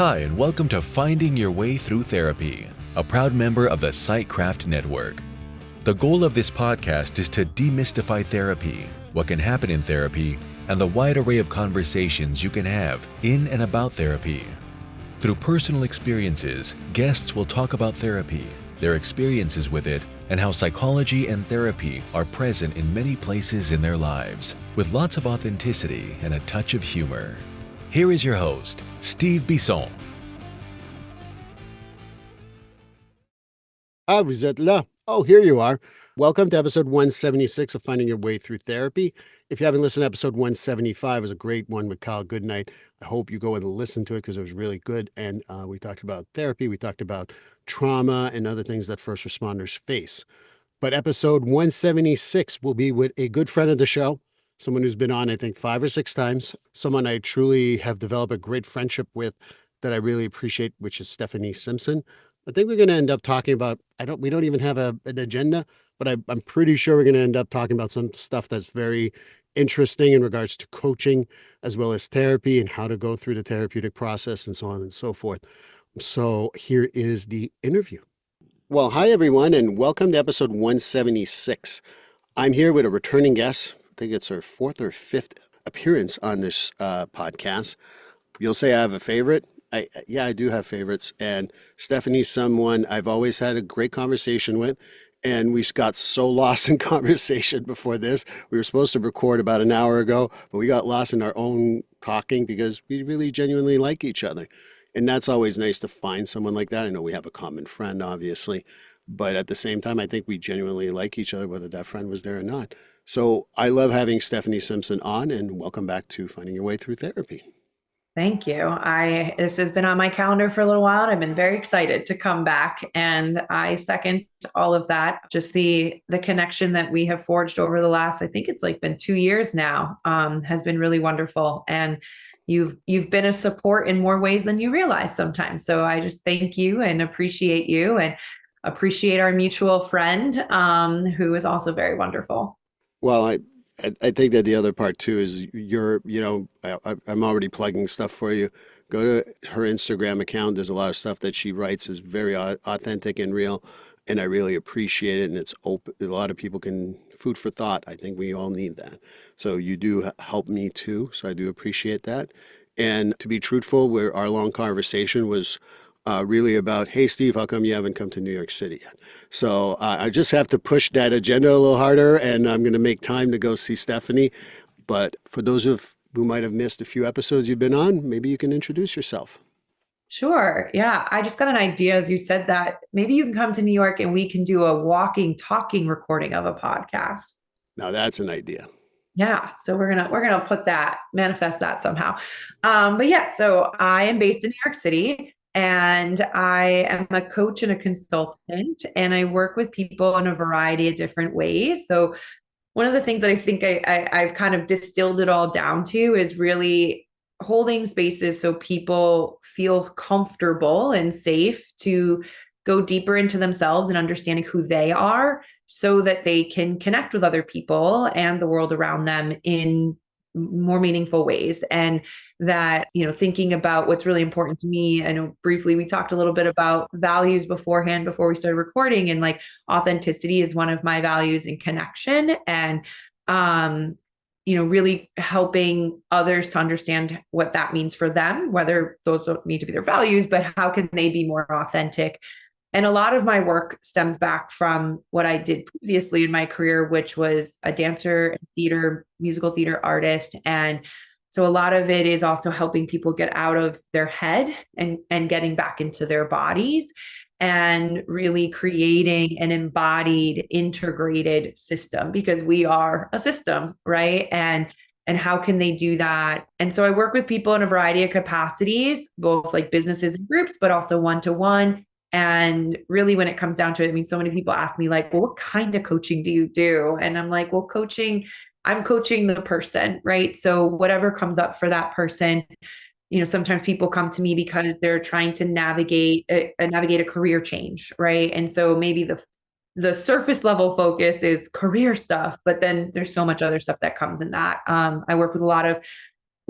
Hi, and welcome to Finding Your Way Through Therapy, a proud member of the Sightcraft Network. The goal of this podcast is to demystify therapy, what can happen in therapy, and the wide array of conversations you can have in and about therapy. Through personal experiences, guests will talk about therapy, their experiences with it, and how psychology and therapy are present in many places in their lives, with lots of authenticity and a touch of humor. Here is your host, Steve Bisson. Vous êtes là. Oh, here you are. Welcome to episode 176 of Finding Your Way Through Therapy. If you haven't listened to episode 175, it was a great one with Kyle Goodnight. I hope you go and listen to it because it was really good. And we talked about therapy. We talked about trauma and other things that first responders face. But episode 176 will be with a good friend of the show, someone who's been on, I think, 5 or 6 times, someone I truly have developed a great friendship with that I really appreciate, which is Stephanie Simpson. I think we're going to end up talking about, we don't even have an agenda, but I'm pretty sure we're going to end up talking about some stuff that's very interesting in regards to coaching, as well as therapy and how to go through the therapeutic process and so on and so forth. So here is the interview. Well, hi, everyone, and welcome to episode 176. I'm here with a returning guest. I think it's her 4th or 5th appearance on this podcast. You'll say I have a favorite. I do have favorites. And Stephanie's someone I've always had a great conversation with. And we got so lost in conversation before this. We were supposed to record about an hour ago, but we got lost in our own talking because we really genuinely like each other. And that's always nice to find someone like that. I know we have a common friend, obviously, but at the same time, I think we genuinely like each other, whether that friend was there or not. So I love having Stephanie Simpson on, and welcome back to Finding Your Way Through Therapy. Thank you. This has been on my calendar for a little while, and I've been very excited to come back. And I second all of that. Just the connection that we have forged over the last, I think it's like been 2 years now, has been really wonderful. And you've been a support in more ways than you realize sometimes. So I just thank you and appreciate you, and appreciate our mutual friend, who is also very wonderful. Well, I think that the other part too is I'm already plugging stuff for you. Go to her Instagram account. There's a lot of stuff that she writes is very authentic and real, and I really appreciate it. And it's open. A lot of people can food for thought. I think we all need that. So you do help me too. So I do appreciate that. And to be truthful, our long conversation was really about, hey, Steve, how come you haven't come to New York City yet? So I just have to push that agenda a little harder, and I'm going to make time to go see Stephanie. But for those who might have missed a few episodes you've been on, maybe you can introduce yourself. Sure. Yeah. I just got an idea as you said that. Maybe you can come to New York and we can do a walking, talking recording of a podcast. Now that's an idea. Yeah. So we're gonna manifest that somehow. But yeah, so I am based in New York City, and I am a coach and a consultant, and I work with people in a variety of different ways. So one of the things that I think I've kind of distilled it all down to is really holding spaces so people feel comfortable and safe to go deeper into themselves and understanding who they are, so that they can connect with other people and the world around them in more meaningful ways. And that, thinking about what's really important to me. I know briefly we talked a little bit about values beforehand before we started recording, and like authenticity is one of my values, and connection, and really helping others to understand what that means for them, whether those don't need to be their values, but how can they be more authentic. And a lot of my work stems back from what I did previously in my career, which was a dancer, musical theater artist. And so a lot of it is also helping people get out of their head and getting back into their bodies, and really creating an embodied, integrated system, because we are a system, right? And how can they do that? And so I work with people in a variety of capacities, both like businesses and groups, but also one-to-one. And really, when it comes down to it, so many people ask me like, well, what kind of coaching do you do? And I'm like, well, I'm coaching the person, right? So whatever comes up for that person, sometimes people come to me because they're trying to navigate a career change, right? And so maybe the surface level focus is career stuff, but then there's so much other stuff that comes in that. I work with a lot of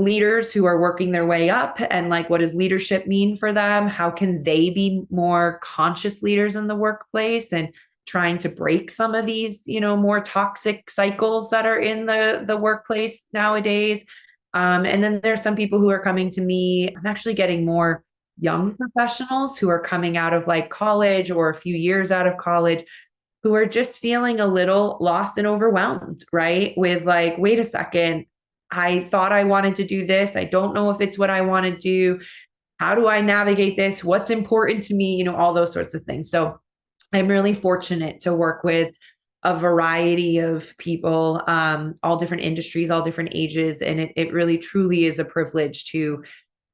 leaders who are working their way up, and like, what does leadership mean for them? How can they be more conscious leaders in the workplace and trying to break some of these, more toxic cycles that are in the workplace nowadays? And then there's some people who are coming to me. I'm actually getting more young professionals who are coming out of like college or a few years out of college, who are just feeling a little lost and overwhelmed, right? With like, wait a second, I thought I wanted to do this. I don't know if it's what I want to do. How do I navigate this? What's important to me? All those sorts of things. So I'm really fortunate to work with a variety of people, all different industries, all different ages. And it really truly is a privilege to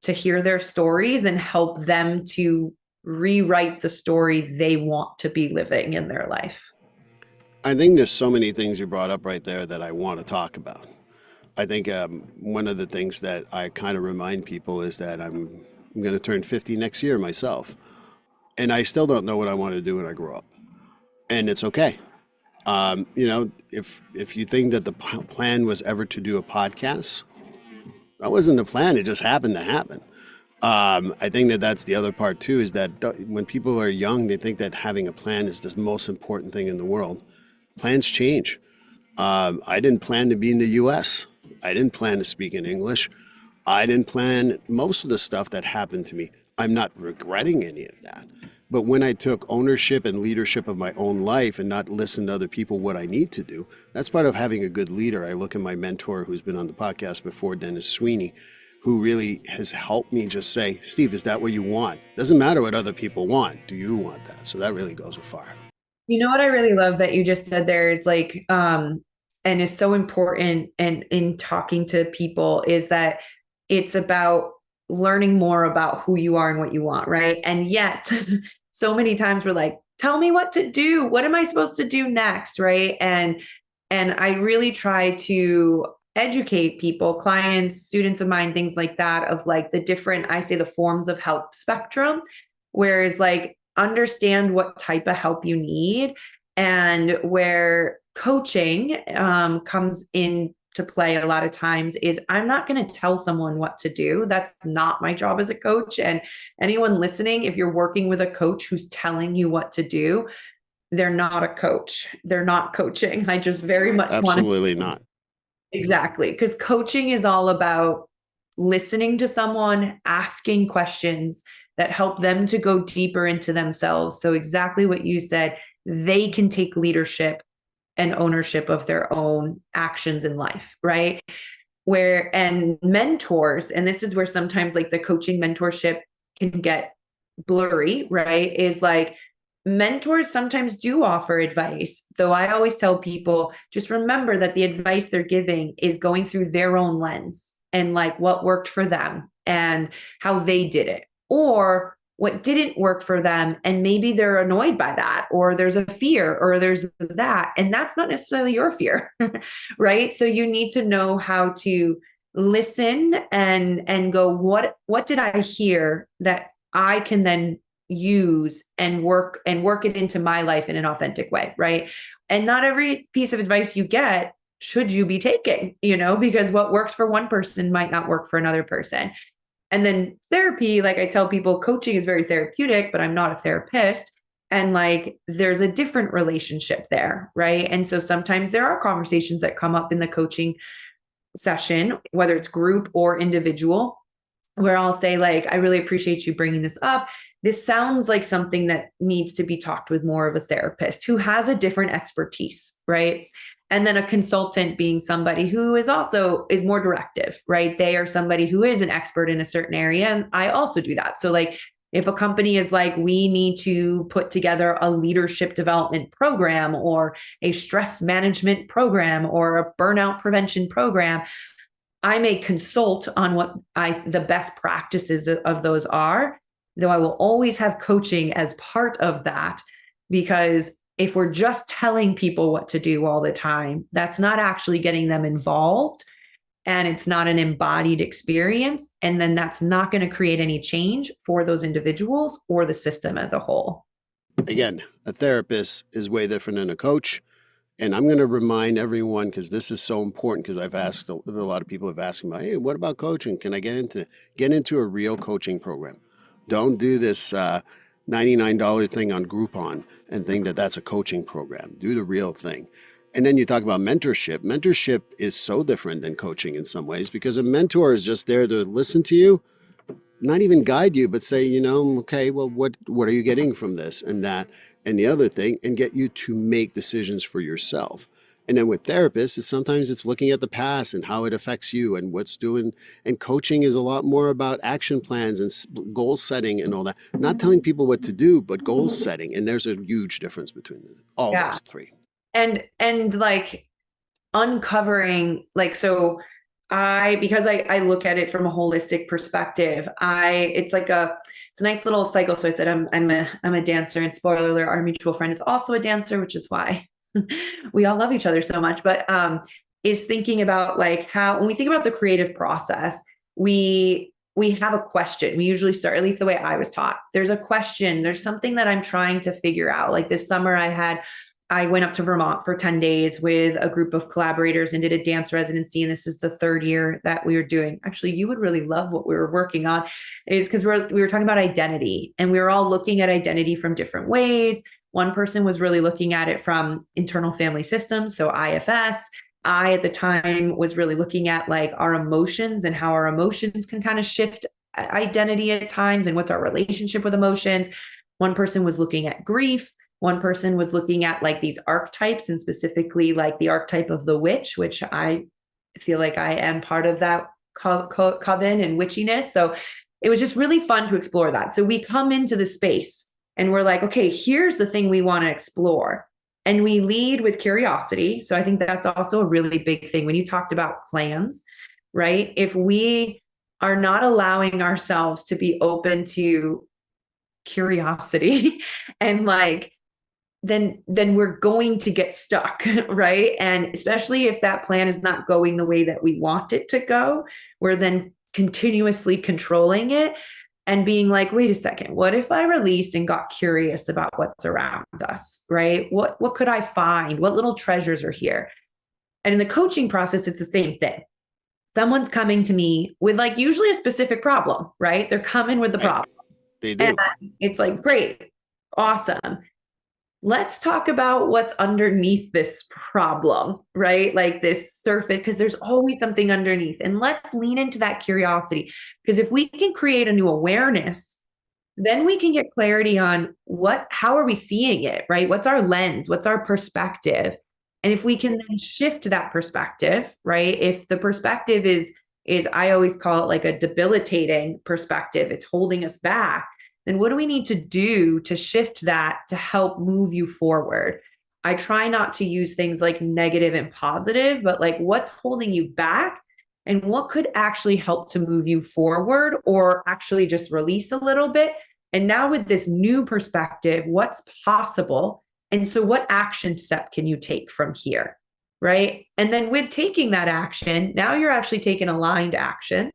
hear their stories and help them to rewrite the story they want to be living in their life. I think there's so many things you brought up right there that I want to talk about. I think one of the things that I kind of remind people is that I'm going to turn 50 next year myself. And I still don't know what I want to do when I grow up. And it's okay. If you think that the plan was ever to do a podcast, that wasn't the plan. It just happened to happen. I think that that's the other part too, is that when people are young, they think that having a plan is the most important thing in the world. Plans change. I didn't plan to be in the US. I didn't plan to speak in English. I didn't plan most of the stuff that happened to me. I'm not regretting any of that. But when I took ownership and leadership of my own life and not listen to other people what I need to do, that's part of having a good leader. I look at my mentor who's been on the podcast before, Dennis Sweeney, who really has helped me just say, Steve, is that what you want? Doesn't matter what other people want. Do you want that? So that really goes far. You know what I really love that you just said there is like, and is so important and in talking to people, is that it's about learning more about who you are and what you want, right? And yet so many times we're like, tell me what to do. What am I supposed to do next, right? And I really try to educate people, clients, students of mine, things like that, of like the different, I say the forms of help spectrum, whereas like understand what type of help you need, and where coaching comes in to play a lot of times is I'm not going to tell someone what to do. That's not my job as a coach. And anyone listening, if you're working with a coach who's telling you what to do, they're not a coach. They're not coaching. I just very much Absolutely not. Exactly. Because coaching is all about listening to someone, asking questions that help them to go deeper into themselves. So exactly what you said, they can take leadership and ownership of their own actions in life, right? And mentors, and this is where sometimes like the coaching mentorship can get blurry, right? Is like mentors sometimes do offer advice, though I always tell people, just remember that the advice they're giving is going through their own lens and like what worked for them and how they did it, or what didn't work for them. And maybe they're annoyed by that, or there's a fear, or there's that. And that's not necessarily your fear, right? So you need to know how to listen and go, what did I hear that I can then use and work it into my life in an authentic way, right? And not every piece of advice you get should you be taking, because what works for one person might not work for another person. And then therapy, like I tell people, coaching is very therapeutic, but I'm not a therapist. And like, there's a different relationship there, right? And so sometimes there are conversations that come up in the coaching session, whether it's group or individual, where I'll say like, I really appreciate you bringing this up. This sounds like something that needs to be talked with more of a therapist who has a different expertise, right? And then a consultant being somebody who is more directive, right? They are somebody who is an expert in a certain area. And I also do that. So like, if a company is like, we need to put together a leadership development program or a stress management program or a burnout prevention program, I may consult on what the best practices of those are, though I will always have coaching as part of that, because if we're just telling people what to do all the time, that's not actually getting them involved, and it's not an embodied experience. And then that's not going to create any change for those individuals or the system as a whole. Again, a therapist is way different than a coach. And I'm going to remind everyone, because this is so important, because I've asked a lot of people have asked me, hey, what about coaching? Can I get into a real coaching program? Don't do this $99 thing on Groupon and think that that's a coaching program. Do the real thing. And then you talk about mentorship. Mentorship is so different than coaching in some ways, because a mentor is just there to listen to you, not even guide you, but say, okay, well, what are you getting from this and that and the other thing, and get you to make decisions for yourself. And then with therapists, sometimes it's looking at the past and how it affects you and what's doing. And coaching is a lot more about action plans and goal setting and all that. Not telling people what to do, but goal setting. And there's a huge difference between all those three. And like uncovering, like, so because I look at it from a holistic perspective, it's a nice little cycle. So I said, I'm a dancer, and spoiler alert, our mutual friend is also a dancer, which is why we all love each other so much. But is thinking about like how, when we think about the creative process, we have a question. We usually start, at least the way I was taught. There's a question. There's something that I'm trying to figure out. Like this summer, I went up to Vermont for 10 days with a group of collaborators and did a dance residency. And this is the third year that we were doing. Actually, you would really love what we were working on, is because we were talking about identity, and we were all looking at identity from different ways. One person was really looking at it from internal family systems, so IFS. I, at the time, was really looking at like our emotions and how our emotions can kind of shift identity at times, and what's our relationship with emotions. One person was looking at grief. One person was looking at like these archetypes, and specifically like the archetype of the witch, which I feel like I am part of that coven and witchiness. So it was just really fun to explore that. So we come into the space and we're like, okay, here's the thing we want to explore. And we lead with curiosity. So I think that's also a really big thing when you talked about plans, right? If we are not allowing ourselves to be open to curiosity and like, then we're going to get stuck, right? And especially if that plan is not going the way that we want it to go, we're then continuously controlling it and being like, wait a second, what if I released and got curious about what's around us, right? What could I find? What little treasures are here? And in the coaching process, it's the same thing. Someone's coming to me with like usually a specific problem, right? They're coming with the problem. They do. And it's like, great, awesome. Let's talk about what's underneath this problem, right? Like this surface, because there's always something underneath. And let's lean into that curiosity, because if we can create a new awareness, then we can get clarity on how are we seeing it, right? What's our lens? What's our perspective? And if we can then shift that perspective, right? If the perspective is I always call it like a debilitating perspective, it's holding us back, then what do we need to do to shift that to help move you forward? I try not to use things like negative and positive, but like what's holding you back and what could actually help to move you forward, or actually just release a little bit. And now with this new perspective, what's possible? And so what action step can you take from here? Right. And then with taking that action, now you're actually taking aligned action.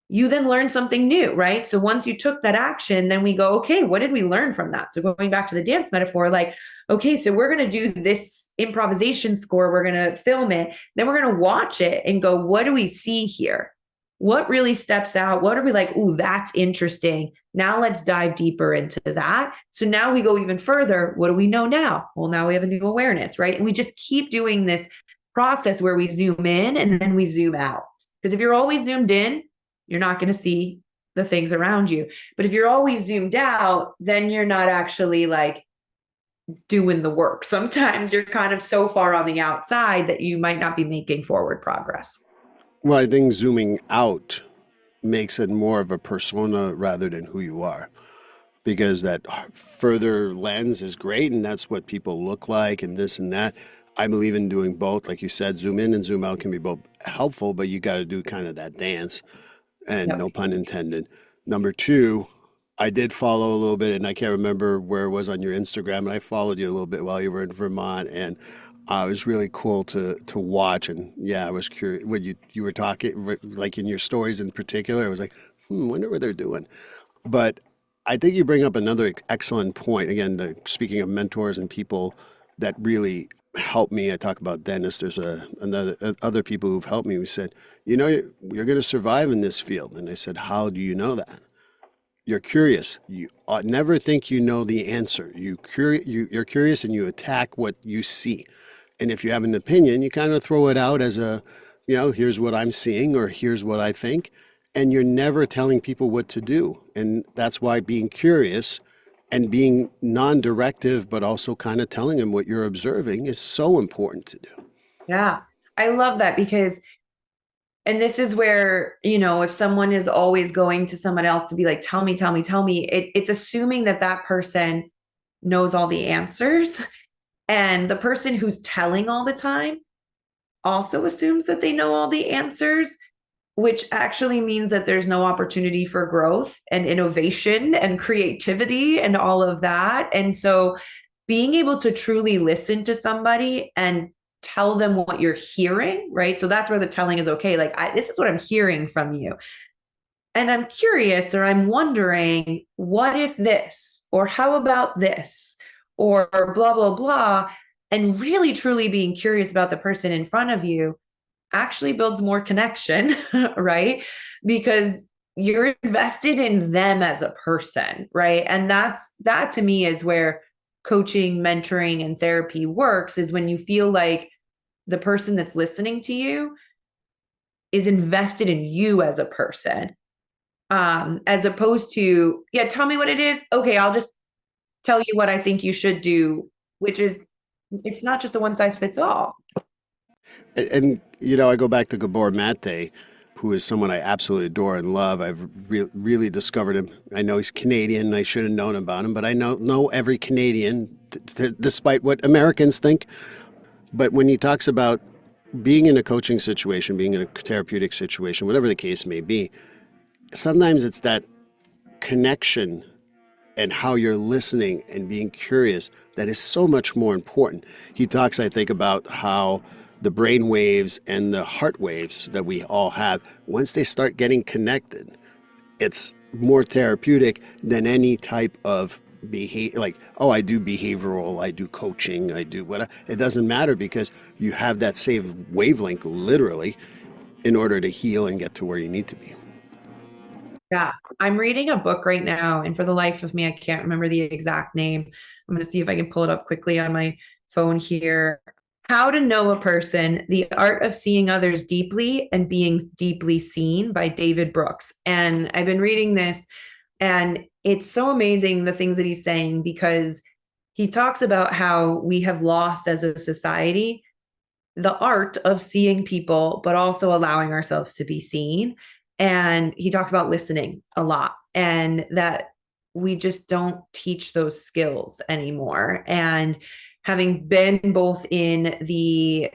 You then learn something new, right? So once you took that action, then we go, okay, what did we learn from that? So going back to the dance metaphor, like, okay, so we're going to do this improvisation score. We're going to film it. Then we're going to watch it and go, what do we see here? What really steps out? What are we like? Ooh, that's interesting. Now let's dive deeper into that. So now we go even further. What do we know now? Well, now we have a new awareness, right? And we just keep doing this process where we zoom in and then we zoom out. Because if you're always zoomed in, you're not going to see the things around you. But if you're always zoomed out, then you're not actually like doing the work. Sometimes you're kind of so far on the outside that you might not be making forward progress. Well, I think zooming out makes it more of a persona rather than who you are, because that further lens is great and that's what people look like and this and that. I believe in doing both. Like you said, zoom in and zoom out can be both helpful, but you got to do kind of that dance. And no pun intended. Number two, I did follow a little bit, and I can't remember where it was on your Instagram, and I followed you a little bit while you were in Vermont, and it was really cool to watch. And yeah, I was curious when you were talking, like in your stories in particular. I was like, wonder what they're doing. But I think you bring up another excellent point. Again, speaking of mentors and people that really helped me. I talk about dentists. There's other people who've helped me. We said, you know, you're going to survive in this field. And I said, how do you know that? You're curious. You never think you know the answer. You're curious and you attack what you see. And if you have an opinion, you kind of throw it out as a, you know, here's what I'm seeing or here's what I think. And you're never telling people what to do. And that's why being curious and being non-directive, but also kind of telling them what you're observing is so important to do. Yeah. I love that because, and this is where, you know, if someone is always going to someone else to be like, tell me, it's assuming that that person knows all the answers. And the person who's telling all the time also assumes that they know all the answers, which actually means that there's no opportunity for growth and innovation and creativity and all of that. And so being able to truly listen to somebody and tell them what you're hearing, right? So that's where the telling is okay. Like, this is what I'm hearing from you. And I'm curious, or I'm wondering, what if this, or how about this, or blah, blah, blah. And really, truly being curious about the person in front of you actually builds more connection, right? Because you're invested in them as a person, right? And that to me is where coaching, mentoring, and therapy works, is when you feel like the person that's listening to you is invested in you as a person, as opposed to, yeah, tell me what it is. Okay, I'll just tell you what I think you should do, which is, it's not just a one size fits all. And you know, I go back to Gabor Mate, who is someone I absolutely adore and love. I've really discovered him. I know he's Canadian. I should have known about him, but I know every Canadian, despite what Americans think. But when he talks about being in a coaching situation, being in a therapeutic situation, whatever the case may be, sometimes it's that connection and how you're listening and being curious that is so much more important. He talks, I think, about how the brain waves and the heart waves that we all have, once they start getting connected, it's more therapeutic than any type of behavior. Like, oh, I do behavioral, I do coaching, I do what. It doesn't matter because you have that same wavelength, literally, in order to heal and get to where you need to be. Yeah, I'm reading a book right now, and for the life of me, I can't remember the exact name. I'm going to see if I can pull it up quickly on my phone here. How to Know a Person, The Art of Seeing Others Deeply and Being Deeply Seen by David Brooks. And I've been reading this, and it's so amazing the things that he's saying, because he talks about how we have lost as a society the art of seeing people, but also allowing ourselves to be seen. And he talks about listening a lot, and that we just don't teach those skills anymore. And having been both in the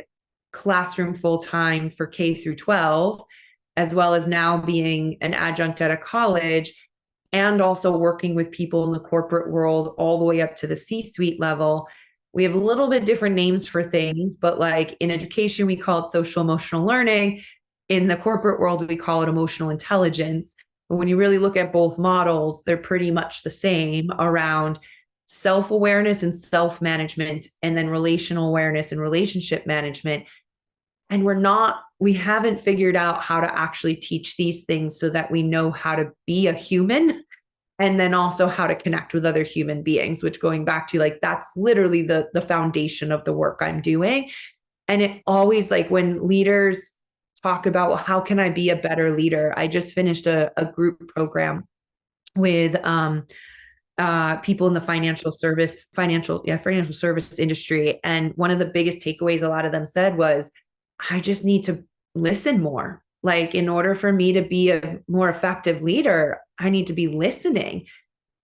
classroom full time for K through 12, as well as now being an adjunct at a college, and also working with people in the corporate world all the way up to the C-suite level, we have a little bit different names for things, but like in education, we call it social emotional learning. In the corporate world, we call it emotional intelligence. But when you really look at both models, they're pretty much the same around self-awareness and self-management, and then relational awareness and relationship management. And we haven't figured out how to actually teach these things so that we know how to be a human, and then also how to connect with other human beings, which, going back to, like, that's literally the foundation of the work I'm doing. And it always, like, when leaders talk about, well, how can I be a better leader? I just finished a group program with people in the financial service industry. And one of the biggest takeaways a lot of them said was, I just need to listen more. Like, in order for me to be a more effective leader, I need to be listening,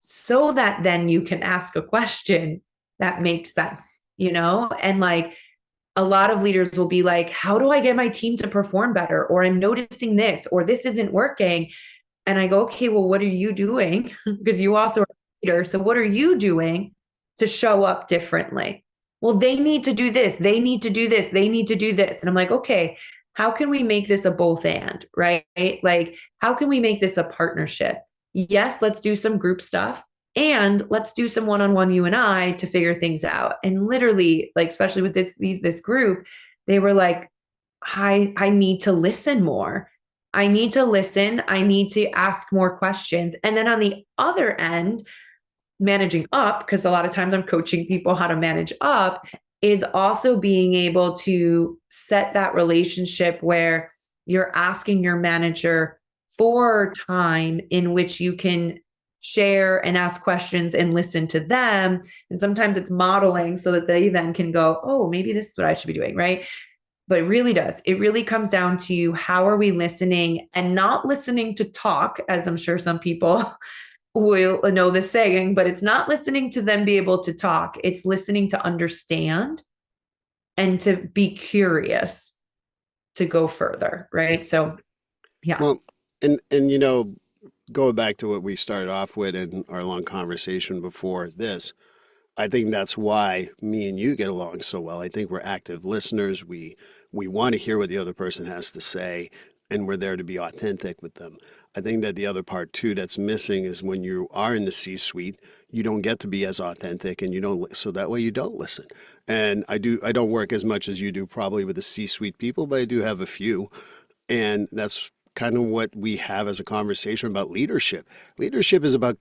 so that then you can ask a question that makes sense, you know? And like, a lot of leaders will be like, how do I get my team to perform better? Or I'm noticing this, or this isn't working. And I go, okay, well, what are you doing? Because you also are a leader. So what are you doing to show up differently? Well, they need to do this. They need to do this. They need to do this. And I'm like, okay, how can we make this a both and, right? Like, how can we make this a partnership? Yes, let's do some group stuff. and let's do some one-on-one, you and I, to figure things out. And literally, like, especially with this group, they were like, I need to listen more. I need to listen. I need to ask more questions. And then on the other end, managing up, because a lot of times I'm coaching people how to manage up, is also being able to set that relationship where you're asking your manager for time in which you can share and ask questions and listen to them. And sometimes it's modeling so that they then can go, oh, maybe this is what I should be doing, right? But it really does. It really comes down to how are we listening, and not listening to talk, as I'm sure some people will know this saying, but it's not listening to them be able to talk. It's listening to understand and to be curious to go further, right? So, yeah. Well, and going back to what we started off with in our long conversation before this, I think that's why me and you get along so well. I think we're active listeners. We want to hear what the other person has to say, and we're there to be authentic with them. I think that the other part too that's missing is when you are in the C-suite, you don't get to be as authentic, and you don't, so that way you don't listen. And I don't work as much as you do probably with the C-suite people, but I do have a few. And that's kind of what we have as a conversation about leadership. Leadership is about,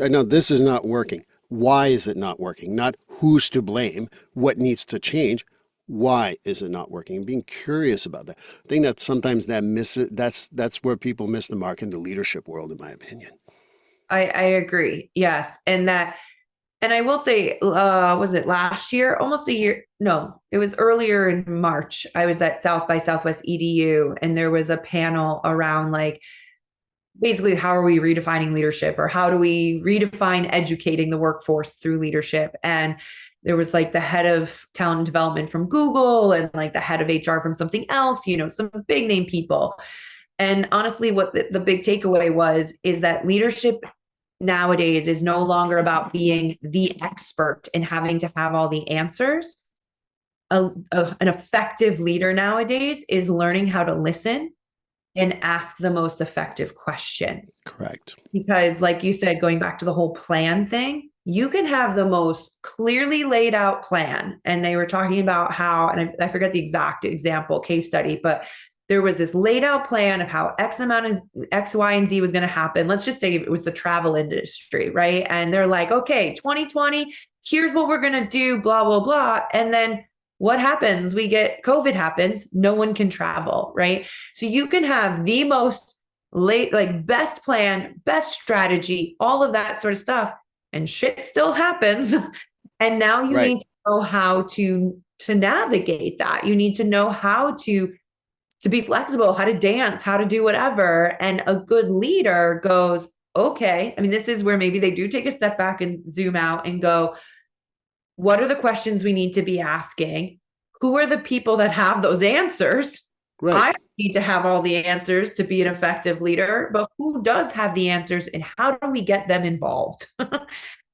I know this is not working. Why is it not working? Not who's to blame, what needs to change. Why is it not working? Being curious about that. I think that sometimes that's where people miss the mark in the leadership world, in my opinion. I agree. Yes. And I will say, was it last year? Almost a year. No, it was earlier in March. I was at South by Southwest EDU, and there was a panel around, like, basically, how are we redefining leadership, or how do we redefine educating the workforce through leadership? And there was like the head of talent development from Google, and like the head of HR from something else, some big name people. And honestly, what the big takeaway is that leadership nowadays is no longer about being the expert and having to have all the answers. An effective leader nowadays is learning how to listen and ask the most effective questions. Correct. Because, like you said, going back to the whole plan thing, you can have the most clearly laid out plan. And they were talking about how, and I forget the exact example case study, but there was this laid out plan of how X amount of X, Y, and Z was going to happen. Let's just say it was the travel industry, right? And they're like, okay, 2020, here's what we're going to do, blah, blah, blah. And then what happens? COVID happens, no one can travel, right? So you can have the most best plan, best strategy, all of that sort of stuff, and shit still happens. And now you need to know how to navigate that. You need to know how to be flexible, how to dance, how to do whatever. And a good leader goes, okay, I mean, this is where maybe they do take a step back and zoom out and go, what are the questions we need to be asking? Who are the people that have those answers? Right. I need to have all the answers to be an effective leader, but who does have the answers, and how do we get them involved?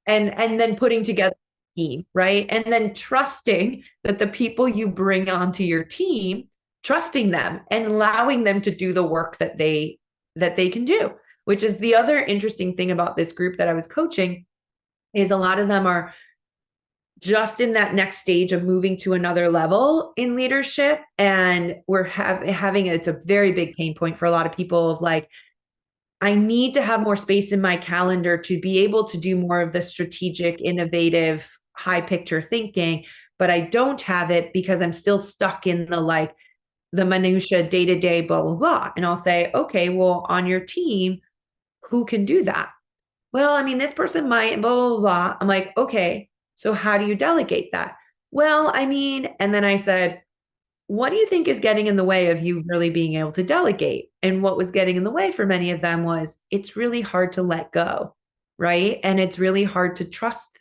and then putting together a team, right? And then trusting that the people you bring onto your team, trusting them and allowing them to do the work that they can do, which is the other interesting thing about this group that I was coaching, is a lot of them are just in that next stage of moving to another level in leadership. And we're having it's a very big pain point for a lot of people of like, I need to have more space in my calendar to be able to do more of the strategic, innovative, high picture thinking, but I don't have it because I'm still stuck in the minutia, day-to-day, blah, blah, blah. And I'll say, okay, well, on your team, who can do that? Well, I mean, this person might, blah, blah, blah. I'm like, okay, so how do you delegate that? Well, I mean, and then I said, what do you think is getting in the way of you really being able to delegate? And what was getting in the way for many of them was it's really hard to let go, right? And it's really hard to trust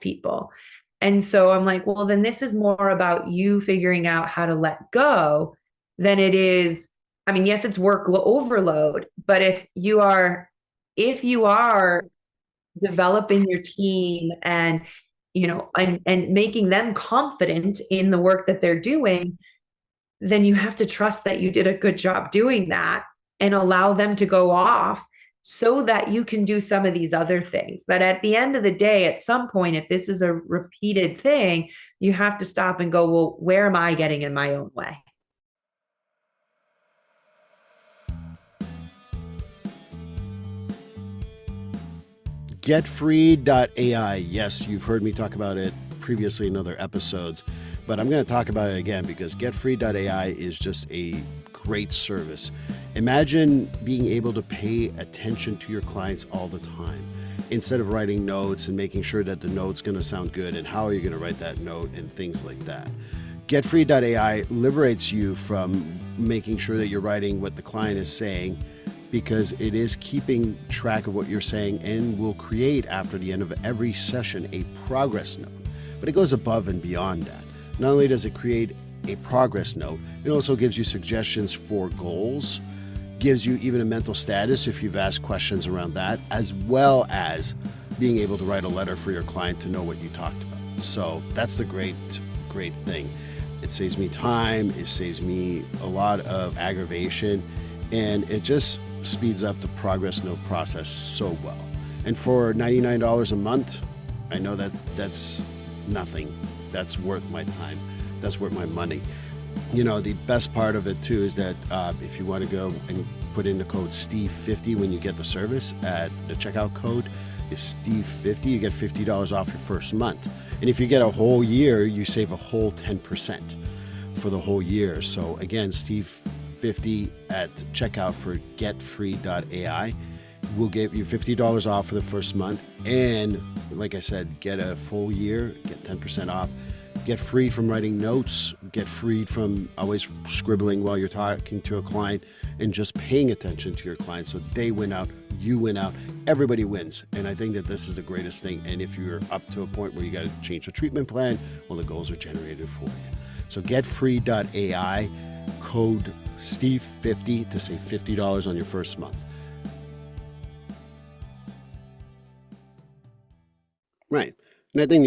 people. And so I'm like, well, then this is more about you figuring out how to let go than it is. I mean, yes, it's work overload, but if you are developing your team and, and making them confident in the work that they're doing, then you have to trust that you did a good job doing that and allow them to go off so that you can do some of these other things. That at the end of the day, at some point, if this is a repeated thing, you have to stop and go, well, where am I getting in my own way? Getfree.ai. Yes, you've heard me talk about it previously in other episodes, but I'm going to talk about it again because Getfree.ai is just a great service. Imagine being able to pay attention to your clients all the time instead of writing notes and making sure that the note's going to sound good and how are you going to write that note and things like that. Getfree.ai liberates you from making sure that you're writing what the client is saying, because it is keeping track of what you're saying and will create, after the end of every session, a progress note. But it goes above and beyond that. Not only does it create a progress note, it also gives you suggestions for goals, gives you even a mental status if you've asked questions around that, as well as being able to write a letter for your client to know what you talked about. So that's the great thing. It saves me time, it saves me a lot of aggravation, and it just speeds up the progress note process so well. And for $99 a month, I know that that's nothing. That's worth my time. That's worth my money. You know, the best part of it too is that if you want to go and put in the code Steve50 when you get the service, at the checkout code is Steve50, you get $50 off your first month. And if you get a whole year, you save a whole 10% for the whole year. So again, Steve50 at checkout for getfree.ai will give you $50 off for the first month. And like I said, get a full year, get 10% off, get freed from writing notes, get freed from always scribbling while you're talking to a client, and just paying attention to your client so they win out, you win out, everybody wins. And I think that this is the greatest thing. And if you're up to a point where you got to change the treatment plan, well, the goals are generated for you. So getfree.ai, code Steve50 to save $50 on your first month. Right. And I think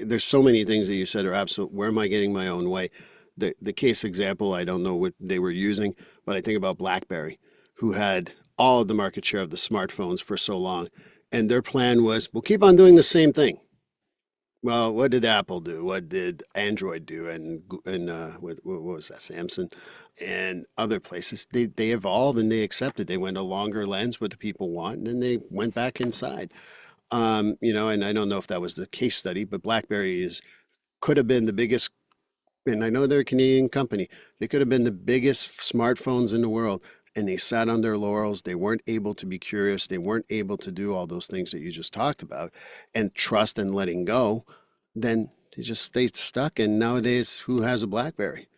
there's so many things that you said are absolute. Where am I getting my own way? The case example, I don't know what they were using, but I think about BlackBerry, who had all of the market share of the smartphones for so long. And their plan was, we'll keep on doing the same thing. Well, what did Apple do? What did Android do? And what was that, Samsung and other places? They evolved and they accepted. They went a longer lens, what do people want, and then they went back inside. You know, and I don't know if that was the case study, but BlackBerry could have been the biggest, and I know they're a Canadian company. They could have been the biggest smartphones in the world, and they sat on their laurels. They weren't able to be curious. They weren't able to do all those things that you just talked about and trust and letting go. Then they just stayed stuck. And nowadays, who has a BlackBerry?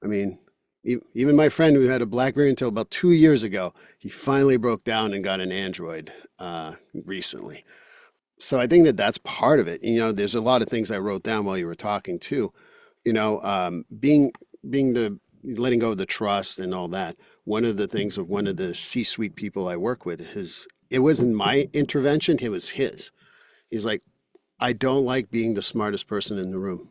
I mean, even my friend who had a BlackBerry until about 2 years ago, he finally broke down and got an Android recently. So I think that that's part of it. You know, there's a lot of things I wrote down while you were talking too. You know, being the letting go of the trust and all that. One of the things of one of the C-suite people I work with, it wasn't my intervention, it was his. He's like, I don't like being the smartest person in the room.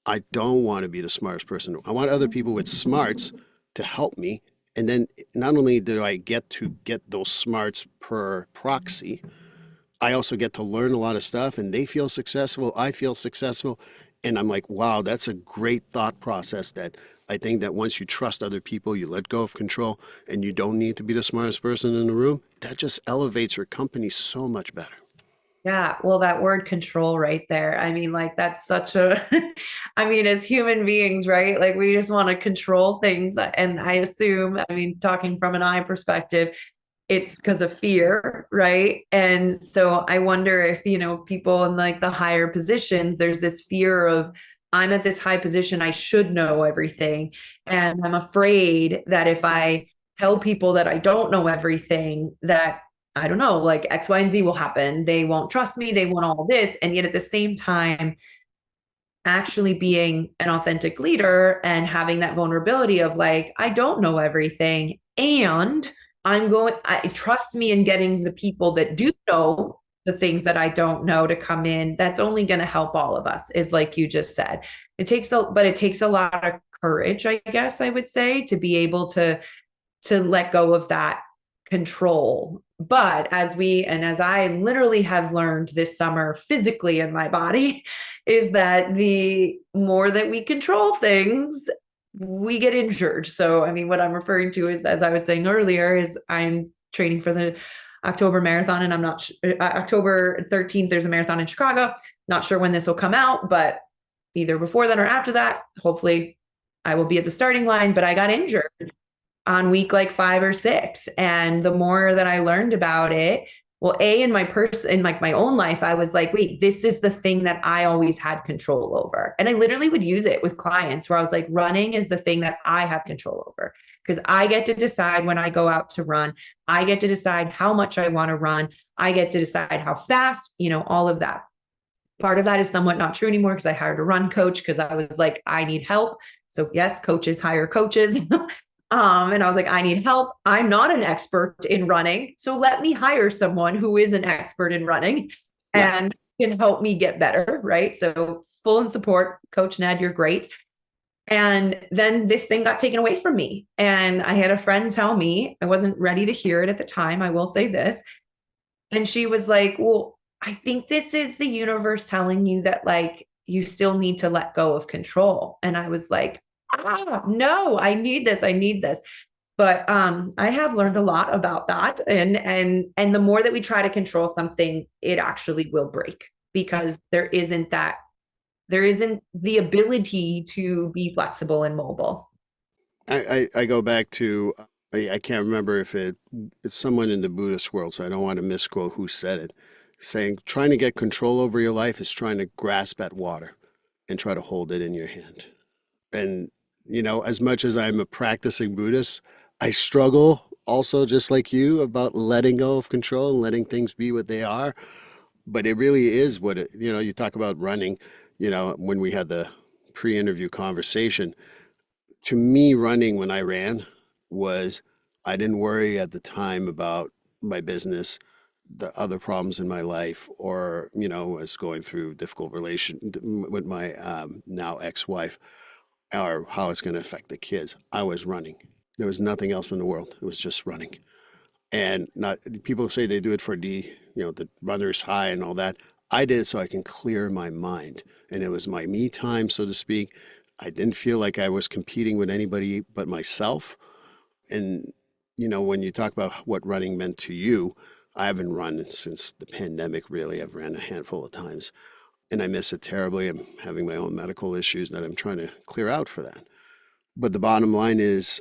I don't want to be the smartest person. I want other people with smarts to help me. And then not only do I get to get those smarts per proxy, I also get to learn a lot of stuff, and they feel successful. I feel successful. And I'm like, wow, that's a great thought process. That I think that once you trust other people, you let go of control, and you don't need to be the smartest person in the room, that just elevates your company so much better. Yeah, well, that word control right there. I mean, like, that's such a, I mean, as human beings, right? Like, we just want to control things. And I assume, I mean, talking from an I perspective, it's because of fear, right? And so I wonder if, you know, people in like the higher positions, there's this fear of, I'm at this high position, I should know everything. And I'm afraid that if I tell people that I don't know everything, that I don't know, like X, Y, and Z will happen. They won't trust me. They want all this. And yet at the same time, actually being an authentic leader and having that vulnerability of like, I don't know everything. And I trust me in getting the people that do know the things that I don't know to come in. That's only going to help all of us, is like you just said. It takes a lot of courage, I guess I would say, to be able to let go of that control. But as I literally have learned this summer physically in my body, is that the more that we control things, we get injured. So, I mean, what I'm referring to is, as I was saying earlier, is I'm training for the October marathon, and I'm not October 13th, there's a marathon in Chicago. Not sure when this will come out, but either before that or after that, hopefully I will be at the starting line. But I got injured on week like 5 or 6. And the more that I learned about it, well, in my own life, I was like, wait, this is the thing that I always had control over. And I literally would use it with clients where I was like, running is the thing that I have control over, because I get to decide when I go out to run. I get to decide how much I want to run. I get to decide how fast, all of that. Part of that is somewhat not true anymore, because I hired a run coach because I was like, I need help. So yes, coaches hire coaches. And I was like, I need help. I'm not an expert in running. So let me hire someone who is an expert in running and can help me get better. Right. So full in support, Coach Ned, you're great. And then this thing got taken away from me. And I had a friend tell me, I wasn't ready to hear it at the time, I will say this. And she was like, well, I think this is the universe telling you that like you still need to let go of control. And I was like, no, I need this. But I have learned a lot about that. And the more that we try to control something, it actually will break, because there isn't the ability to be flexible and mobile. I go back to, I can't remember if it's someone in the Buddhist world, so I don't want to misquote who said it, saying trying to get control over your life is trying to grasp at water and try to hold it in your hand. And, as much as I'm a practicing Buddhist, I struggle also, just like you, about letting go of control and letting things be what they are. But it really is what you talk about running, when we had the pre-interview conversation. To me, running when I ran was, I didn't worry at the time about my business, the other problems in my life, or, I was going through difficult relation with my now ex-wife, or how it's going to affect the kids. I was running. There was nothing else in the world. It was just running. And not people say they do it for the runner's high and all that. I did it so I can clear my mind. And it was my me time, so to speak. I didn't feel like I was competing with anybody but myself. And, when you talk about what running meant to you, I haven't run since the pandemic, really. I've ran a handful of times and I miss it terribly. I'm having my own medical issues that I'm trying to clear out for that. But the bottom line is,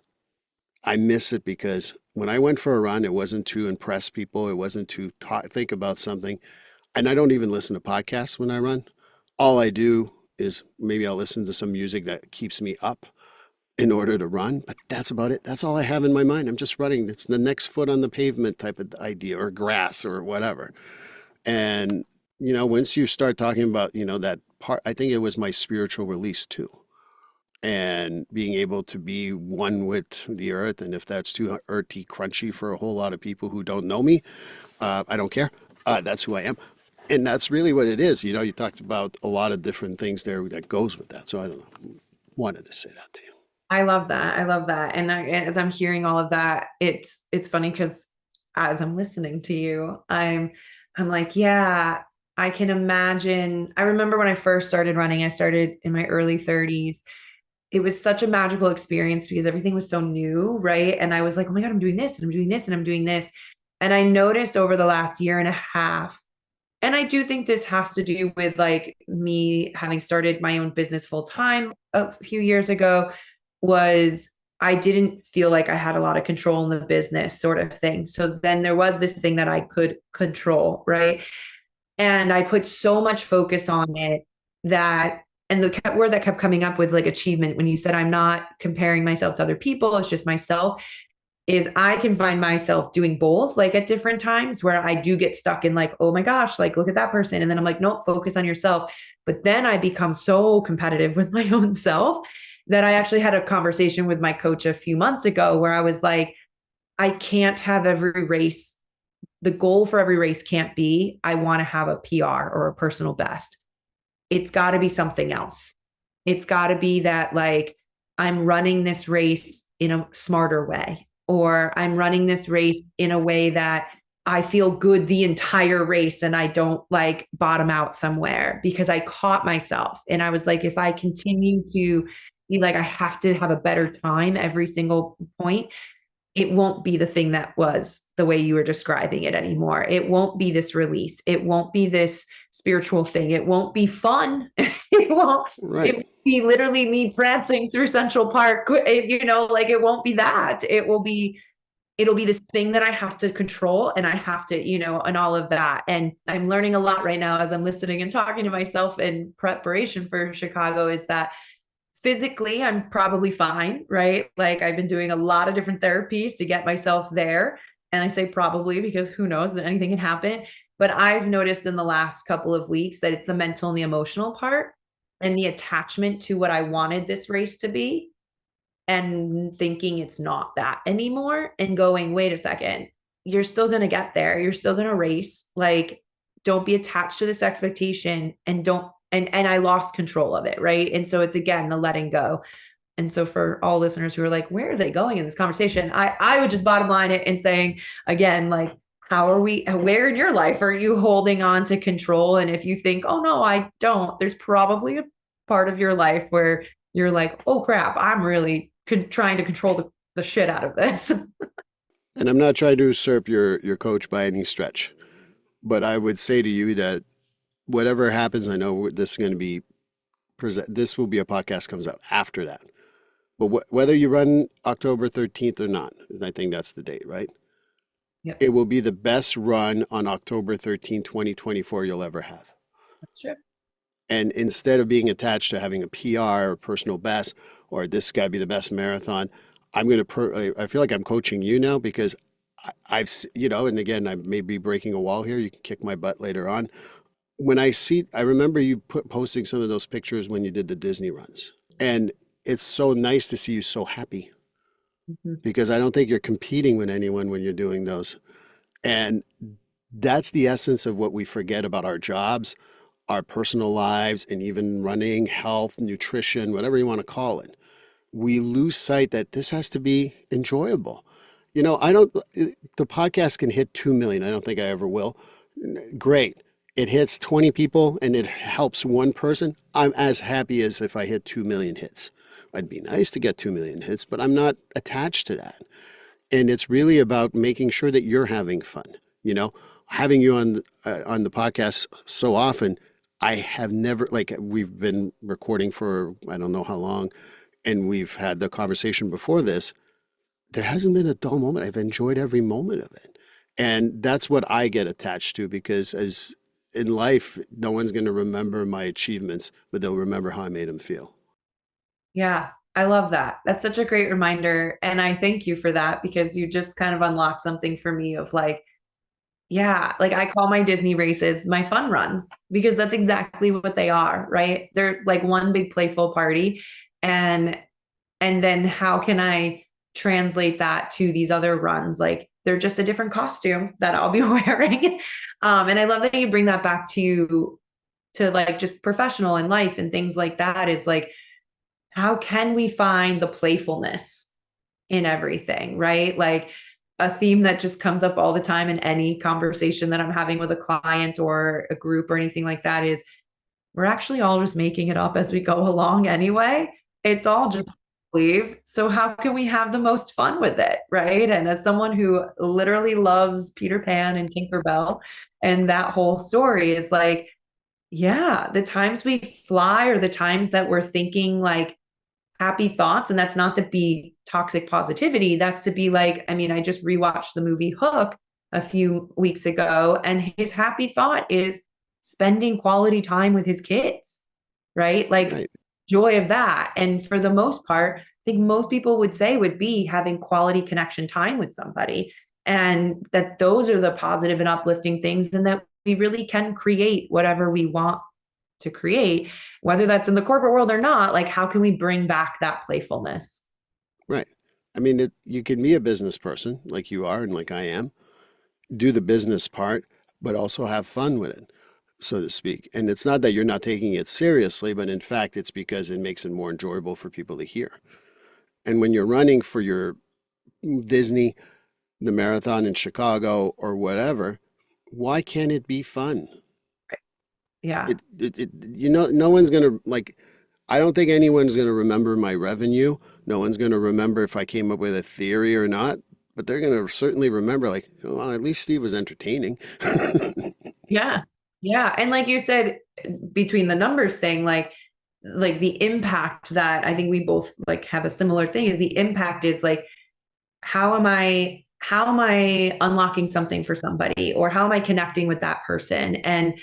I miss it because when I went for a run, it wasn't to impress people. It wasn't to think about something. And I don't even listen to podcasts when I run. All I do is maybe I'll listen to some music that keeps me up in order to run, but that's about it. That's all I have in my mind. I'm just running. It's the next foot on the pavement type of idea, or grass or whatever. And, once you start talking about, that part, I think it was my spiritual release too. And being able to be one with the earth. And if that's too earthy, crunchy for a whole lot of people who don't know me, I don't care. That's who I am. And that's really what it is. You talked about a lot of different things there that goes with that. So I don't know. Wanted to say that to you. I love that. And as I'm hearing all of that, it's funny because as I'm listening to you, I'm like, yeah, I can imagine. I remember when I first started running, I started in my early 30s. It was such a magical experience because everything was so new, right? And I was like, oh my God, I'm doing this and I'm doing this and I'm doing this. And I noticed over the last year and a half, and I do think this has to do with like me having started my own business full time a few years ago, was I didn't feel like I had a lot of control in the business, sort of thing. So then there was this thing that I could control, right? And I put so much focus on it that, and the word that kept coming up with like achievement, when you said I'm not comparing myself to other people, it's just myself, is I can find myself doing both, like at different times where I do get stuck in like, oh my gosh, like look at that person. And then I'm like, nope, focus on yourself. But then I become so competitive with my own self that I actually had a conversation with my coach a few months ago where I was like, I can't have every race. The goal for every race can't be, I want to have a PR or a personal best. It's got to be something else. It's got to be that like, I'm running this race in a smarter way, or I'm running this race in a way that I feel good the entire race and I don't like bottom out somewhere, because I caught myself and I was like, if I continue to be like, I have to have a better time every single point, it won't be the thing that was the way you were describing it anymore. It won't be this release. It won't be this spiritual thing. It won't be fun. It won't, Right. it will be literally me prancing through Central Park. Like it won't be that. It'll be this thing that I have to control and I have to, and all of that. And I'm learning a lot right now as I'm listening and talking to myself in preparation for Chicago, is that physically I'm probably fine, right? Like I've been doing a lot of different therapies to get myself there. And I say probably because who knows that anything can happen. But I've noticed in the last couple of weeks that it's the mental and the emotional part and the attachment to what I wanted this race to be, and thinking it's not that anymore, and going, wait a second, you're still going to get there. You're still going to race. Like, don't be attached to this expectation, and don't, and I lost control of it. Right. And so it's, again, the letting go. And so for all listeners who are like, where are they going in this conversation? I would just bottom line it and saying, again, like, where in your life are you holding on to control? And if you think, oh no, I don't, there's probably a part of your life where you're like, oh crap, I'm really trying to control the shit out of this. And I'm not trying to usurp your coach by any stretch, but I would say to you that whatever happens, I know this is going to be this will be a podcast comes out after that. But whether you run October 13th or not, I think that's the date, right? Yep. It will be the best run on October 13th, 2024 you'll ever have. That's true. And instead of being attached to having a PR or personal best, or this got to be the best marathon, I'm going to, I feel like I'm coaching you now, because I've, and again, I may be breaking a wall here. You can kick my butt later on. When I remember you posting some of those pictures when you did the Disney runs. And it's so nice to see you so happy, because I don't think you're competing with anyone when you're doing those. And that's the essence of what we forget about our jobs, our personal lives, and even running, health, nutrition, whatever you want to call it. We lose sight that this has to be enjoyable. The podcast can hit 2 million. I don't think I ever will. Great. It hits 20 people and it helps one person. I'm as happy as if I hit 2 million hits. It'd be nice to get 2 million hits, but I'm not attached to that. And it's really about making sure that you're having fun. Having you on the podcast so often, I have never, like, we've been recording for I don't know how long, and we've had the conversation before this. There hasn't been a dull moment. I've enjoyed every moment of it. And that's what I get attached to, because as in life, no one's going to remember my achievements, but they'll remember how I made them feel. Yeah, I love that. That's such a great reminder. And I thank you for that, because you just kind of unlocked something for me of like, yeah, like I call my Disney races my fun runs, because that's exactly what they are, right? They're like one big playful party. And then how can I translate that to these other runs? Like they're just a different costume that I'll be wearing. And I love that you bring that back to like just professional and life and things like that, is like, how can we find the playfulness in everything, right? Like a theme that just comes up all the time in any conversation that I'm having with a client or a group or anything like that is, we're actually all just making it up as we go along anyway. It's all just believe. So how can we have the most fun with it, right? And as someone who literally loves Peter Pan and Tinkerbell and that whole story, is like, yeah, the times we fly, or the times that we're thinking like happy thoughts, and that's not to be toxic positivity, that's to be like, I mean, I just rewatched the movie Hook a few weeks ago, and his happy thought is spending quality time with his kids, right? Like Right. joy of that. And for the most part, I think most people would say would be having quality connection time with somebody, and that those are the positive and uplifting things, and that we really can create whatever we want to create, whether that's in the corporate world or not. Like, how can we bring back that playfulness? Right. I mean, you can be a business person like you are and like I am, do the business part, but also have fun with it, so to speak. And it's not that you're not taking it seriously, but in fact, it's because it makes it more enjoyable for people to hear. And when you're running for your Disney, the marathon in Chicago, or whatever, why can't it be fun? Yeah. No one's gonna like. I don't think anyone's gonna remember my revenue. No one's gonna remember if I came up with a theory or not. But they're gonna certainly remember, like, well, at least Steve was entertaining. Yeah. Yeah. And like you said, between the numbers thing, like the impact that I think we both like have a similar thing is the impact is like, how am I unlocking something for somebody, or how am I connecting with that person? And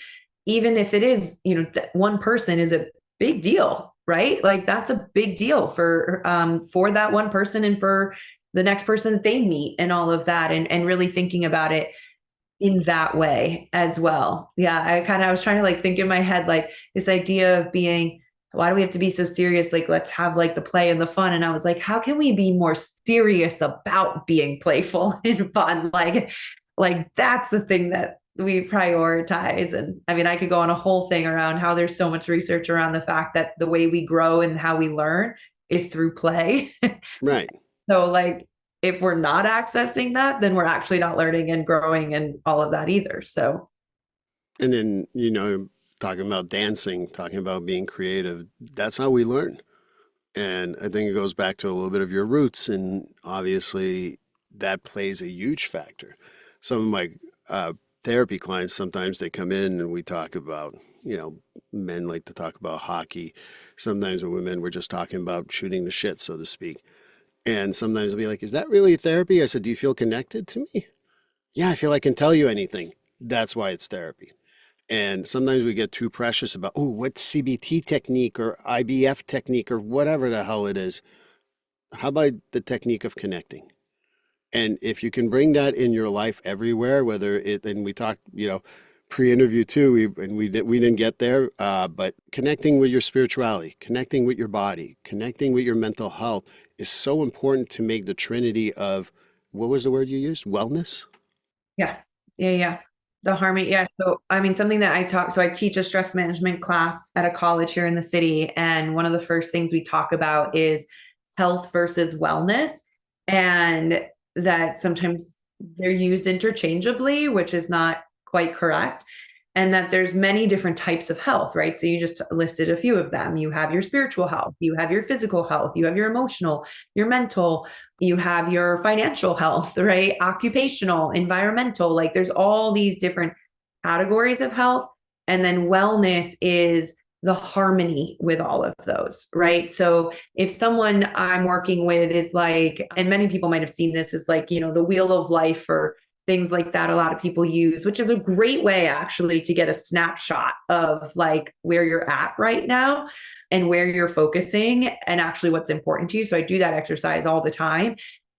even if it is, that one person is a big deal, right? Like that's a big deal for that one person and for the next person that they meet and all of that, and really thinking about it in that way as well. Yeah, I was trying to like think in my head, like this idea of being, why do we have to be so serious? Like, let's have like the play and the fun. And I was like, how can we be more serious about being playful and fun? Like that's the thing that we prioritize. And I mean, I could go on a whole thing around how there's so much research around the fact that the way we grow and how we learn is through play. Right. So like if we're not accessing that, then we're actually not learning and growing and all of that either. So And then, talking about dancing, talking about being creative, that's how we learn. And I think it goes back to a little bit of your roots. And obviously, that plays a huge factor. Some of my therapy clients, sometimes they come in and we talk about, men like to talk about hockey. Sometimes with women, we're just talking about shooting the shit, so to speak. And sometimes they'll be like, is that really therapy? I said, do you feel connected to me? Yeah, I feel I can tell you anything. That's why it's therapy. And sometimes we get too precious about, oh, what CBT technique or IBF technique or whatever the hell it is. How about the technique of connecting? And if you can bring that in your life everywhere, and we talked, pre-interview too, we didn't get there, but connecting with your spirituality, connecting with your body, connecting with your mental health is so important to make the trinity of, what was the word you used? Wellness? yeah, yeah. The harmony. Yeah. So, I mean, something that I teach a stress management class at a college here in the city. And one of the first things we talk about is health versus wellness. And that sometimes they're used interchangeably, which is not quite correct. And that there's many different types of health, right? So you just listed a few of them. You have your spiritual health, you have your physical health, you have your emotional, your mental, you have your financial health, right? Occupational, environmental, like there's all these different categories of health. And then wellness is the harmony with all of those, right? So if someone I'm working with is like, and many people might have seen this, is like, the wheel of life or things like that, a lot of people use, which is a great way actually to get a snapshot of like where you're at right now and where you're focusing and actually what's important to you. So I do that exercise all the time,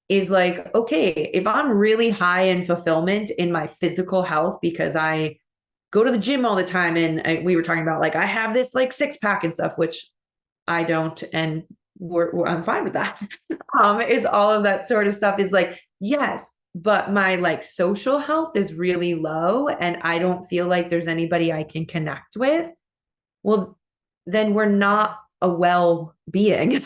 is like, okay, if I'm really high in fulfillment in my physical health because I go to the gym all the time, and we were talking about like I have this like six pack and stuff, which I don't, and I'm fine with that. Is all of that sort of stuff is like, yes, but my like social health is really low and I don't feel like there's anybody I can connect with. Well, then we're not a well-being,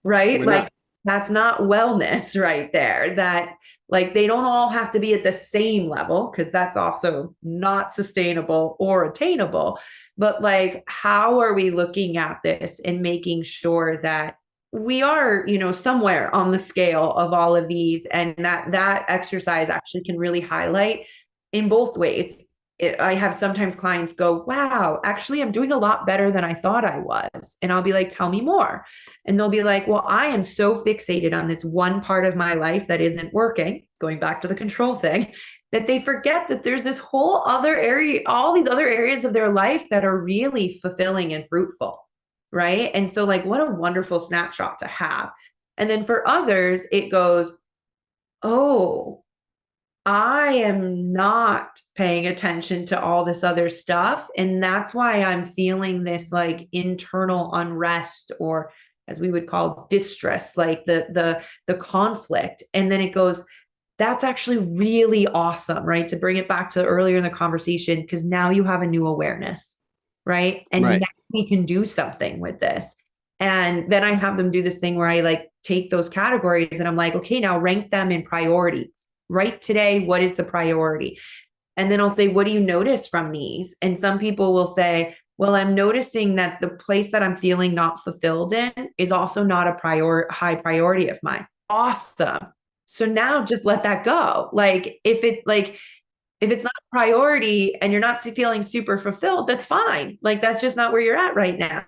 right? We're Like not. that's not wellness right there. That like they don't all have to be at the same level because that's also not sustainable or attainable. But like, how are we looking at this and making sure that we are, somewhere on the scale of all of these, and that exercise actually can really highlight in both ways. I have sometimes clients go, wow, actually, I'm doing a lot better than I thought I was. And I'll be like, tell me more. And they'll be like, well, I am so fixated on this one part of my life that isn't working, going back to the control thing, that they forget that there's this whole other area, all these other areas of their life that are really fulfilling and fruitful. Right. And so, like, what a wonderful snapshot to have. And then for others, it goes, oh, I am not paying attention to all this other stuff. And that's why I'm feeling this like internal unrest, or as we would call distress, like the conflict. And then it goes, that's actually really awesome, right? To bring it back to earlier in the conversation, because now you have a new awareness, right? And Right. now we can do something with this. And then I have them do this thing where I like take those categories and I'm like, okay, now rank them in priority. Right today, what is the priority? And then I'll say, what do you notice from these? And some people will say, well, I'm noticing that the place that I'm feeling not fulfilled in is also not a high priority of mine. Awesome. So now just let that go. If it's not a priority and you're not feeling super fulfilled, that's fine. Like that's just not where you're at right now.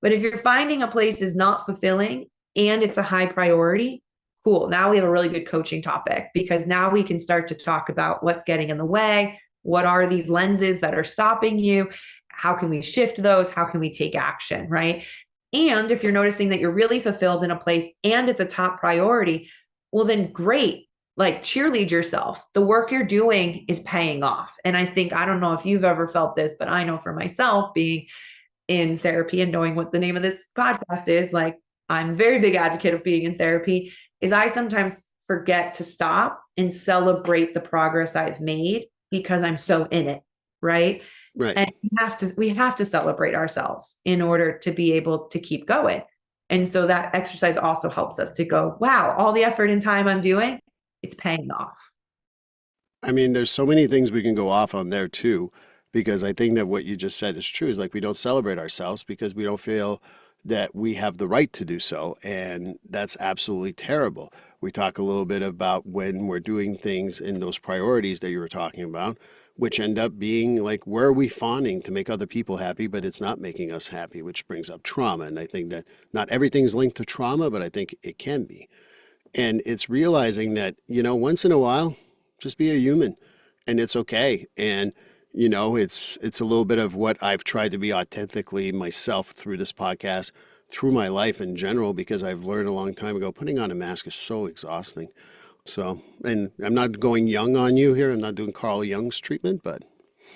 But if you're finding a place is not fulfilling and it's a high priority, cool. Now we have a really good coaching topic, because now we can start to talk about what's getting in the way. What are these lenses that are stopping you? How can we shift those? How can we take action? Right. And if you're noticing that you're really fulfilled in a place and it's a top priority, well, then great. Like cheerlead yourself. The work you're doing is paying off. And I think, I don't know if you've ever felt this, but I know for myself, being in therapy and knowing what the name of this podcast is, like I'm a very big advocate of being in therapy, is I sometimes forget to stop and celebrate the progress I've made because I'm so in it. Right. Right. And we have to celebrate ourselves in order to be able to keep going. And so that exercise also helps us to go, wow, all the effort and time I'm doing, it's paying off. I mean, there's so many things we can go off on there too, because I think that what you just said is true. Is like we don't celebrate ourselves because we don't feel that we have the right to do so. And that's absolutely terrible. We talk a little bit about when we're doing things in those priorities that you were talking about, which end up being like, where are we fawning to make other people happy, but it's not making us happy, which brings up trauma. And I think that not everything's linked to trauma, but I think it can be. And it's realizing that, once in a while, just be a human and it's okay. And, it's a little bit of what I've tried to be authentically myself through this podcast, through my life in general, because I've learned a long time ago, putting on a mask is so exhausting. So, and I'm not going young on you here. I'm not doing Carl Jung's treatment, but.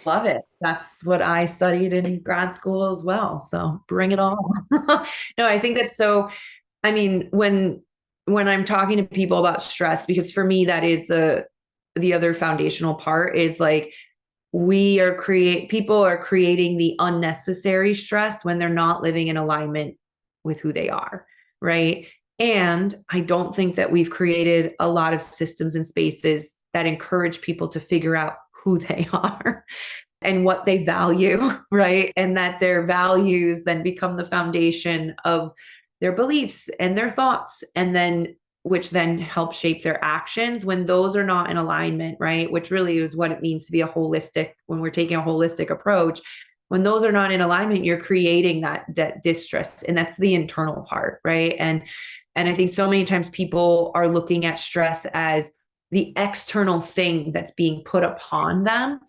Love it. That's what I studied in grad school as well. So bring it on. No, I think that's so, I mean, when I'm talking to people about stress, because for me, that is the other foundational part, is like, people are creating the unnecessary stress when they're not living in alignment with who they are. Right. And I don't think that we've created a lot of systems and spaces that encourage people to figure out who they are and what they value. Right. And that their values then become the foundation of their beliefs and their thoughts, and then which then help shape their actions when those are not in alignment, right? Which really is what it means to be when we're taking a holistic approach. When those are not in alignment, you're creating that distress, and that's the internal part, right? And I think so many times people are looking at stress as the external thing that's being put upon them,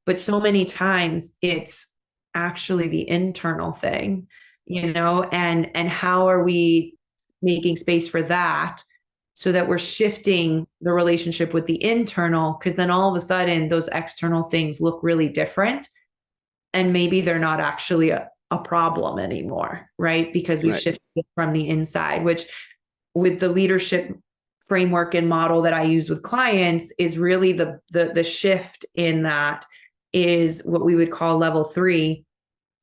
but so many times it's actually the internal thing, and how are we making space for that, so that we're shifting the relationship with the internal, because then all of a sudden those external things look really different, and maybe they're not actually a problem anymore, right? Because we've shifted it from the inside, which with the leadership framework and model that I use with clients is really the shift in that is what we would call level 3,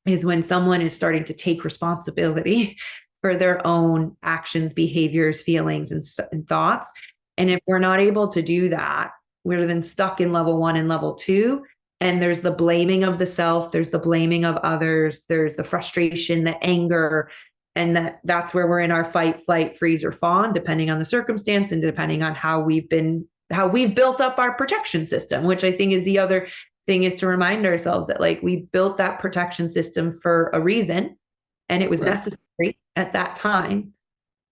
is when someone is starting to take responsibility for their own actions, behaviors, feelings, and thoughts. And if we're not able to do that, we're then stuck in level 1 and level 2. And there's the blaming of the self, there's the blaming of others, there's the frustration, the anger, and that's where we're in our fight, flight, freeze, or fawn, depending on the circumstance and depending on how we've built up our protection system, which I think is the other thing, is to remind ourselves that like we built that protection system for a reason, and it was necessary at that time,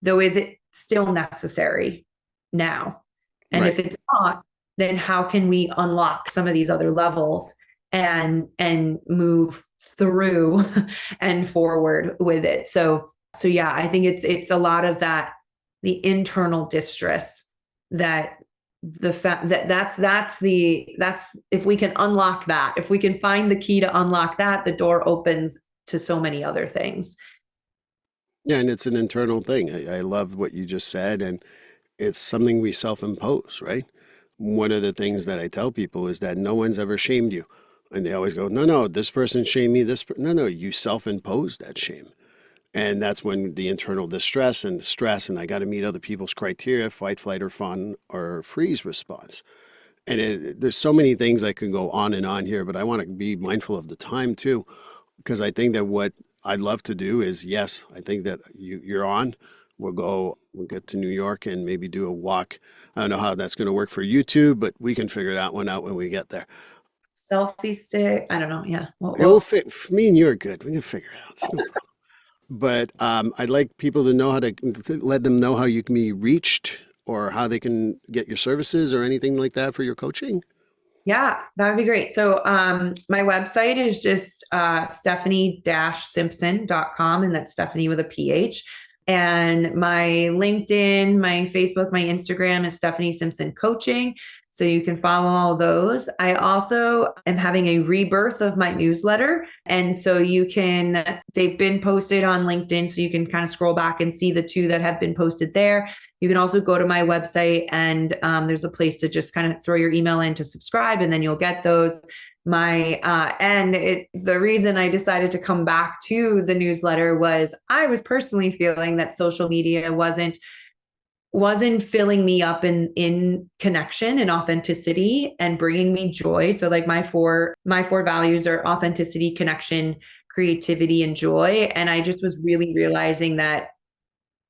though is it still necessary now? And if it's not, then how can we unlock some of these other levels and move through and forward with it? So yeah, I think it's a lot of that, the internal distress, that the fact that's if we can unlock that, if we can find the key to unlock that, the door opens to so many other things. Yeah, and it's an internal thing. I love what you just said, and it's something we self-impose, right? One of the things that I tell people is that no one's ever shamed you. And they always go, no, this person shamed me. No, you self-impose that shame. And that's when the internal distress and stress, and I got to meet other people's criteria, fight, flight, or fawn, or freeze response. And there's so many things I could go on and on here, but I want to be mindful of the time too, because I think that what I'd love to do is, yes, I think that you're on. We'll get to New York and maybe do a walk. I don't know how that's going to work for you two, but we can figure that one out when we get there. Selfie stick. I don't know. Yeah. It will fit. Me and you are good. We can figure it out. It's no problem. But I'd like people to know how to let them know how you can be reached or how they can get your services or anything like that for your coaching. Yeah, that would be great. So my website is just stephanie-simpson.com, and that's Stephanie with a PH. And my LinkedIn, my Facebook, my Instagram is Stephanie Simpson Coaching. So you can follow all those. I also am having a rebirth of my newsletter. And so they've been posted on LinkedIn. So you can kind of scroll back and see the 2 that have been posted there. You can also go to my website and there's a place to just kind of throw your email in to subscribe, and then you'll get those. The reason I decided to come back to the newsletter was I was personally feeling that social media wasn't filling me up in connection and authenticity and bringing me joy. So like my four values are authenticity, connection, creativity, and joy. And I just was really realizing that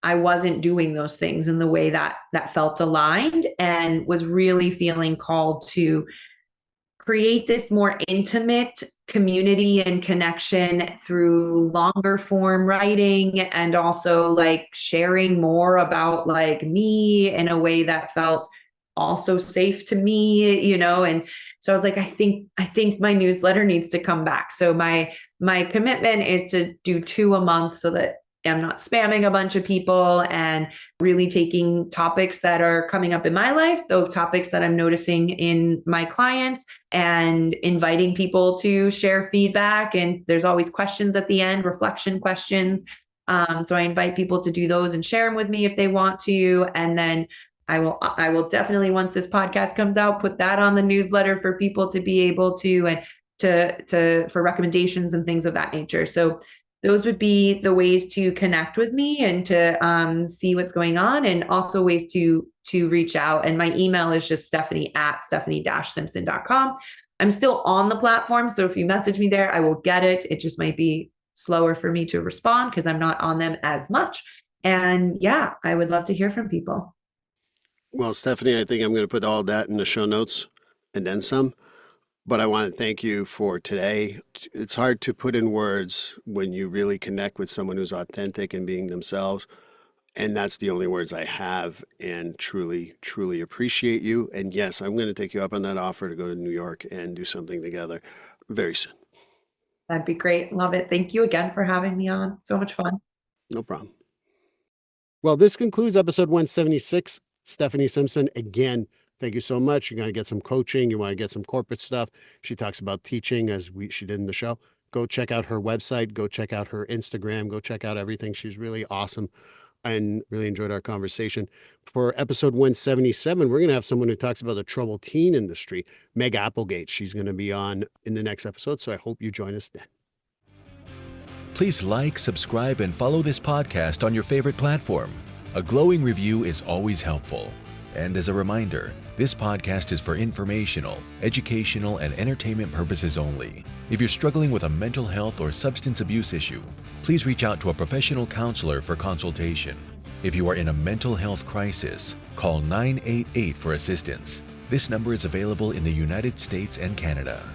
I wasn't doing those things in the way that felt aligned, and was really feeling called to create this more intimate community and connection through longer form writing, and also like sharing more about like me in a way that felt also safe to me, and so I was like, I think my newsletter needs to come back. So my commitment is to do 2 a month so that I'm not spamming a bunch of people, and really taking topics that are coming up in my life, those topics that I'm noticing in my clients, and inviting people to share feedback. And there's always questions at the end, reflection questions. So I invite people to do those and share them with me if they want to. And then I will definitely, once this podcast comes out, put that on the newsletter for people to be able to, and for recommendations and things of that nature. So those would be the ways to connect with me and to see what's going on, and also ways to reach out. And my email is just stephanie-simpson.com. I'm still on the platform, so if you message me there, I will get it. It just might be slower for me to respond because I'm not on them as much. And yeah, I would love to hear from people. Well, Stephanie, I think I'm going to put all that in the show notes and then some. But I want to thank you for today. It's hard to put in words when you really connect with someone who's authentic and being themselves. And that's the only words I have, and truly, truly appreciate you. And yes, I'm going to take you up on that offer to go to New York and do something together very soon. That'd be great. Love it. Thank you again for having me on. So much fun. No problem. Well, this concludes episode 176. Stephanie Simpson, again, thank you so much. You're going to get some coaching. You want to get some corporate stuff. She talks about teaching she did in the show. Go check out her website. Go check out her Instagram. Go check out everything. She's really awesome, and really enjoyed our conversation. For episode 177, we're going to have someone who talks about the troubled teen industry, Meg Applegate. She's going to be on in the next episode, so I hope you join us then. Please like, subscribe, and follow this podcast on your favorite platform. A glowing review is always helpful. And as a reminder, this podcast is for informational, educational, and entertainment purposes only. If you're struggling with a mental health or substance abuse issue, please reach out to a professional counselor for consultation. If you are in a mental health crisis, call 988 for assistance. This number is available in the United States and Canada.